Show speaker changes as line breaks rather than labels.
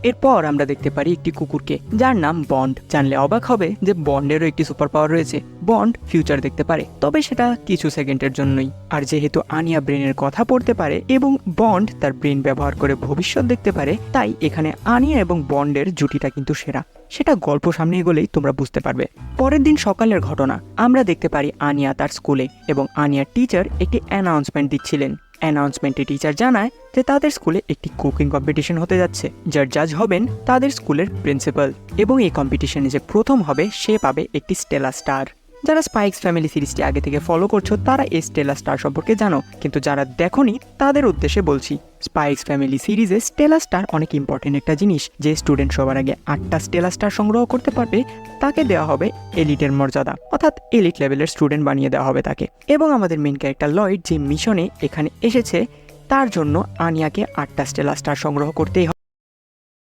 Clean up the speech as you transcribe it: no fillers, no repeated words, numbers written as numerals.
এরপর আমরা দেখতে পারি একটি কুকুরকে, যার নাম বন্ড। জানলে অবাক হবে যে বন্ডেরও একটি সুপার পাওয়ার রয়েছে। বন্ড ফিউচার দেখতে পারে, তবে সেটা কিছু সেকেন্ডের জন্যই। আর যেহেতু আনিয়া ব্রেনের কথা পড়তে পারে এবং বন্ড তার ব্রেন ব্যবহার করে ভবিষ্যৎ দেখতে পারে, তাই এখানে আনিয়া এবং বন্ডের জুটিটা কিন্তু সেরা। সেটা গল্প সামনে এগোলেই তোমরা বুঝতে পারবে। পরের দিন সকালের ঘটনা, আমরা দেখতে পারি আনিয়া তার স্কুলে এবং আনিয়ার টিচার একটি অ্যানাউন্সমেন্ট দিচ্ছিলেন। অ্যানাউন্সমেন্টে টিচার জানায় যে তাদের স্কুলে একটি কুকিং কম্পিটিশন হতে যাচ্ছে, যার জাজ হবেন তাদের স্কুলের প্রিন্সিপাল, এবং এই কম্পিটিশনে যে প্রথম হবে সে পাবে একটি স্টেলা স্টার। যারা স্পাইক্স ফ্যামিলি সিরিজটি আগে থেকে ফলো করছো তারা এই স্টেলা স্টার সম্পর্কে জানো, কিন্তু যারা দেখোনি তাদের উদ্দেশ্যে বলছি, স্পাইক্স ফ্যামিলি সিরিজে স্টেলা স্টার অনেক ইম্পর্টেন্ট একটা জিনিস। যে স্টুডেন্ট সবার আগে 8টা স্টেলা স্টার সংগ্রহ করতে পারবে তাকে দেওয়া হবে এলিটের মর্যাদা, অর্থাৎ এলিট লেভেলের স্টুডেন্ট বানিয়ে দেওয়া হবে তাকে। এবং আমাদের মেন ক্যারেক্টার লয়েড যে মিশনে এখানে এসেছে, তার জন্য আনিয়াকে 8টা স্টেলা স্টার সংগ্রহ করতেই হবে।